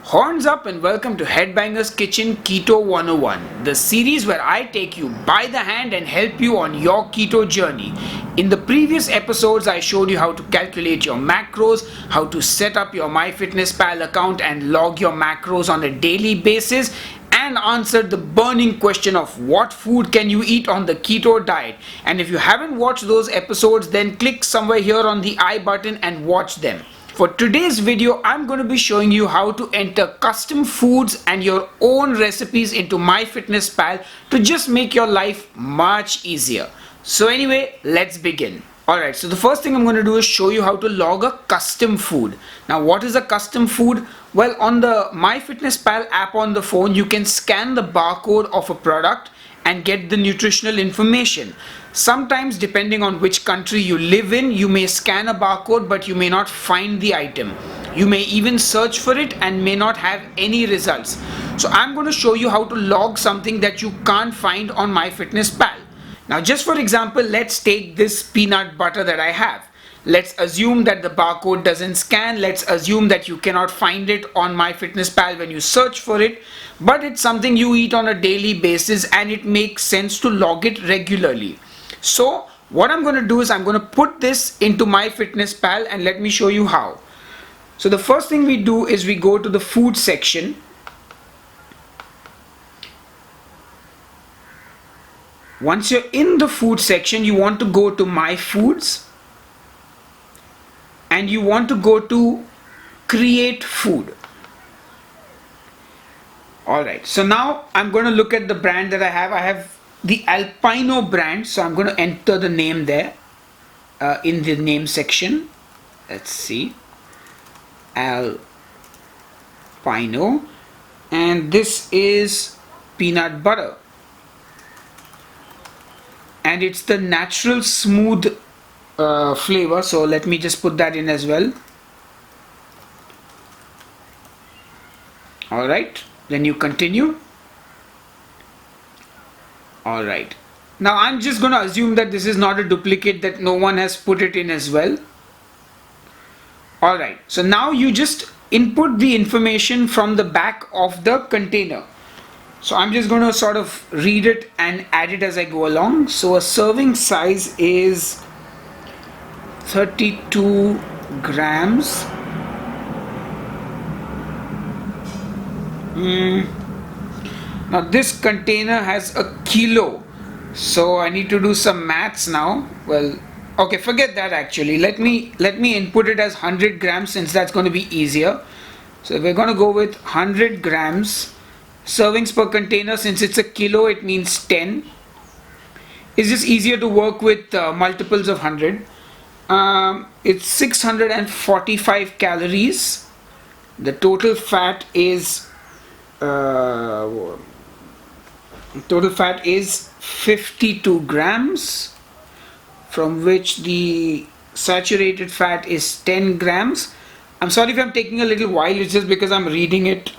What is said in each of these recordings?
Horns up and welcome to Headbanger's Kitchen Keto 101, the series where I take you by the hand and help you on your keto journey. In the previous episodes, I showed you how to calculate your macros, how to set up your Myfitnesspal account and log your macros on a daily basis, and answered the burning question of what food can you eat on the keto diet. And if you haven't watched those episodes, then click somewhere here on the I button and watch them. For today's video, I'm going to be showing you how to enter custom foods and your own recipes into Myfitnesspal to just make your life much easier. So anyway, let's begin. Alright, so the first thing I'm going to do is show you how to log a custom food. Now, what is a custom food? Well, on the Myfitnesspal app on the phone, you can scan the barcode of a product and get the nutritional information. Sometimes, depending on which country you live in, you may scan a barcode but you may not find the item. You may even search for it and may not have any results. So I'm going to show you how to log something that you can't find on Myfitnesspal. Now, just for example, let's take this peanut butter that I have. Let's assume that the barcode doesn't scan. Let's assume that you cannot find it on Myfitnesspal when you search for it, but it's something you eat on a daily basis and it makes sense to log it regularly. So what I'm going to do is I'm going to put this into Myfitnesspal and let me show you how. So the first thing we do is we go to the food section. Once you're in the food section, you want to go to My Foods and you want to go to Create Food. Alright, so now I'm going to look at the brand that I have. I have the Alpino brand, so I'm going to enter the name there in the name section. Let's see, Alpino, and this is peanut butter and it's the natural smooth flavor, so let me just put that in as well. Alright, then you continue. Alright, now I'm just going to assume that this is not a duplicate, that no one has put it in as well. Alright, so now you just input the information from the back of the container. So I'm just going to sort of read it and add it as I go along. So a serving size is 32 grams. Now this container has a kilo, so I need to do some maths now. Well, okay, forget that actually. Let me input it as 100 grams since that's going to be easier. So we're going to go with 100 grams. Servings per container, since it's a kilo, it means 10. It's just easier to work with multiples of 100. It's 645 calories. The total fat is 52 grams, from which the saturated fat is 10 grams. I'm sorry if I'm taking a little while, it's just because I'm reading it.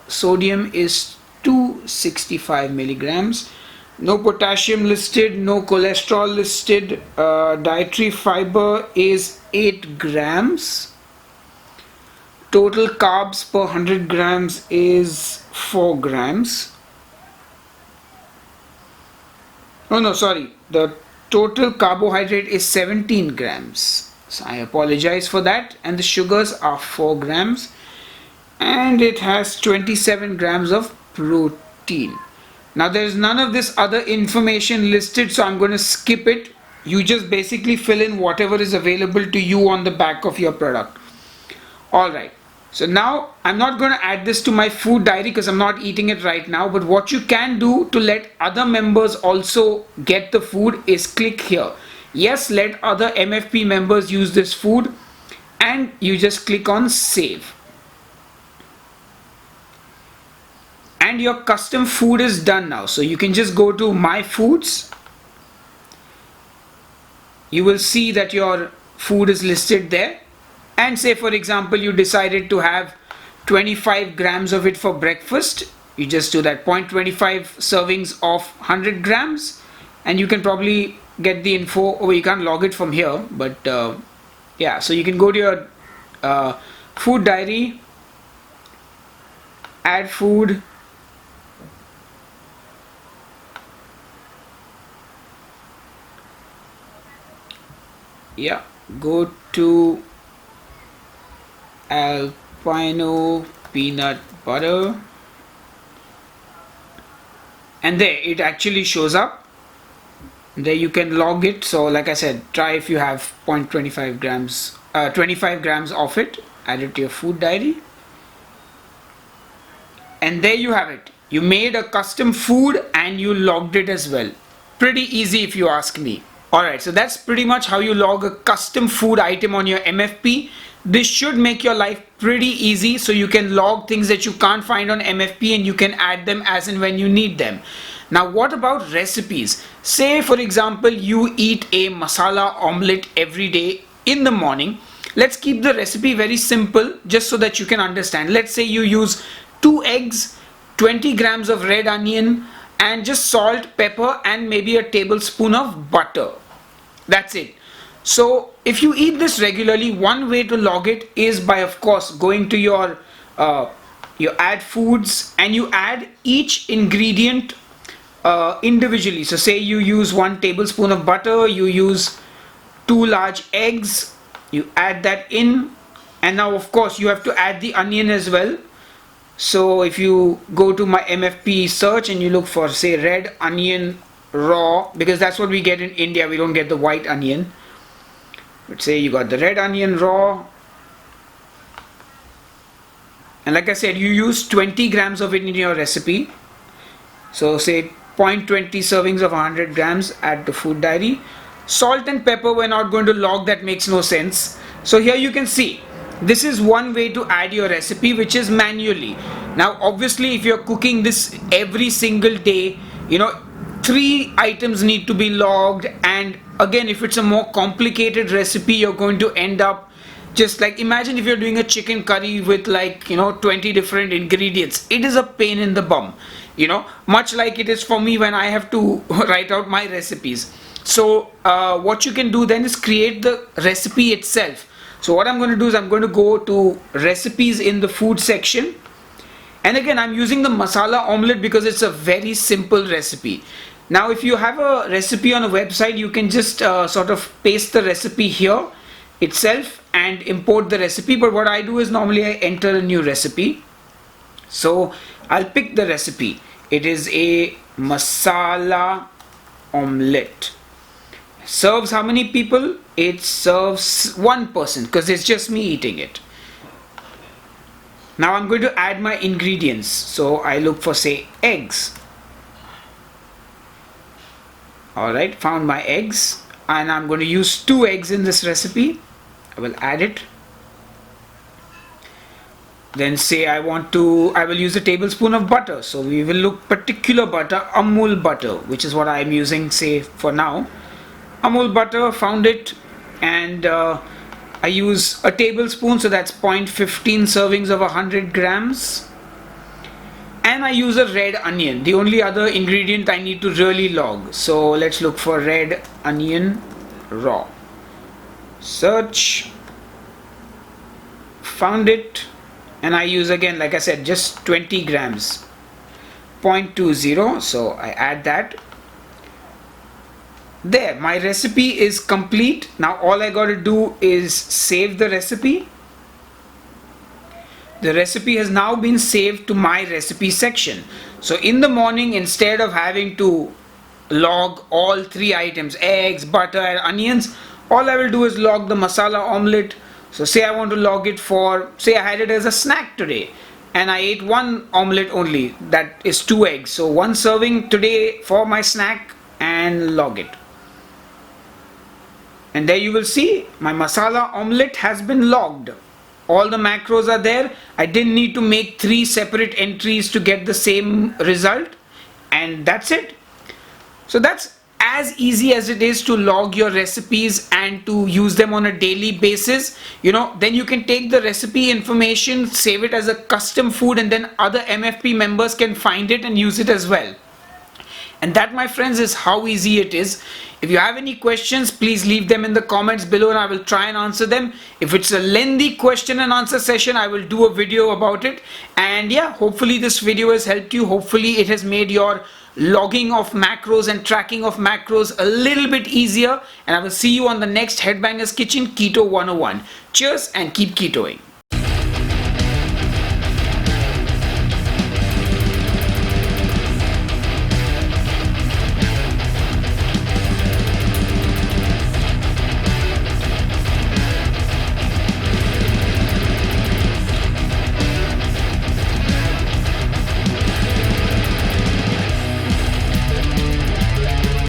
Sodium is 265 milligrams. No potassium listed, no cholesterol listed. Dietary fiber is 8 grams. Total carbs per 100 grams is 4 grams. Oh no, sorry. The total carbohydrate is 17 grams. So I apologize for that. And the sugars are 4 grams. And it has 27 grams of protein. Now there is none of this other information listed, so I'm going to skip it. You just basically fill in whatever is available to you on the back of your product. Alright. So now I'm not going to add this to my food diary because I'm not eating it right now, but what you can do to let other members also get the food is click here. Yes, let other MFP members use this food, and you just click on save. And your custom food is done now. So you can just go to My Foods. You will see that your food is listed there. And say for example you decided to have 25 grams of it for breakfast, you just do that 0.25 servings of 100 grams and you can probably get the info, or you can't log it from here, but yeah, so you can go to your food diary add food. Yeah, go to Alpino peanut butter, and there it actually shows up. There you can log it. So like I said, try if you have 0.25 grams 25 grams of it, add it to your food diary, and there you have it. You made a custom food and you logged it as well. Pretty easy if you ask me. Alright, so that's pretty much how you log a custom food item on your MFP. This should make your life pretty easy, so you can log things that you can't find on MFP and you can add them as and when you need them. Now what about recipes? Say for example you eat a masala omelette every day in the morning. Let's keep the recipe very simple just so that you can understand. Let's say you use 2 eggs, 20 grams of red onion, and just salt, pepper, and maybe a tablespoon of butter. That's it. So if you eat this regularly, one way to log it is by, of course, going to your add foods and you add each ingredient individually. So say you use 1 tablespoon of butter, you use 2 large eggs, you add that in, and now of course you have to add the onion as well. So if you go to my MFP search and you look for, say, red onion raw, because that's what we get in India, we don't get the white onion, but say you got the red onion raw, and like I said, you use 20 grams of it in your recipe. So say 0.20 servings of 100 grams, add to food diary. Salt and pepper we're not going to log, that makes no sense. So here you can see, this is one way to add your recipe, which is manually. Now obviously if you're cooking this every single day, 3 items need to be logged, and again if it's a more complicated recipe you're going to end up just like, imagine if you're doing a chicken curry with 20 different ingredients. It is a pain in the bum, much like it is for me when I have to write out my recipes. So what you can do then is create the recipe itself. So what I'm going to do is I'm going to go to recipes in the food section, and again I'm using the masala omelette because it's a very simple recipe. Now if you have a recipe on a website, you can just sort of paste the recipe here itself and import the recipe, but what I do is normally I enter a new recipe. So I'll pick the recipe. It is a masala omelette. Serves how many people? It serves 1 person because it's just me eating it. Now I'm going to add my ingredients. So I look for, say, eggs. Alright, found my eggs, and I'm going to use 2 eggs in this recipe. I will add it. Then say I will use a tablespoon of butter. So we will look particular butter, Amul butter, which is what I'm using, say, for now. Amul butter, found it, and I use a tablespoon, so that's 0.15 servings of 100 grams. And I use a red onion, the only other ingredient I need to really log. So let's look for red onion raw. Search, found it, and I use, again like I said, just 20 grams, 0.20, so I add that. There, my recipe is complete. Now all I got to do is save the recipe. The recipe has now been saved to my recipe section. So in the morning, instead of having to log all 3 items, eggs, butter and onions, all I will do is log the masala omelette. So say I want to log it for, say I had it as a snack today and I ate 1 omelette only, that is 2 eggs. So 1 serving today for my snack, and log it. And there you will see my masala omelette has been logged. All the macros are there. I didn't need to make 3 separate entries to get the same result, and that's it. So that's as easy as it is to log your recipes and to use them on a daily basis. Then you can take the recipe information, save it as a custom food, and then other MFP members can find it and use it as well. And that, my friends, is how easy it is. If you have any questions, please leave them in the comments below and I will try and answer them. If it's a lengthy question and answer session, I will do a video about it. And yeah, hopefully this video has helped you. Hopefully it has made your logging of macros and tracking of macros a little bit easier. And I will see you on the next Headbangers Kitchen Keto 101. Cheers and keep ketoing.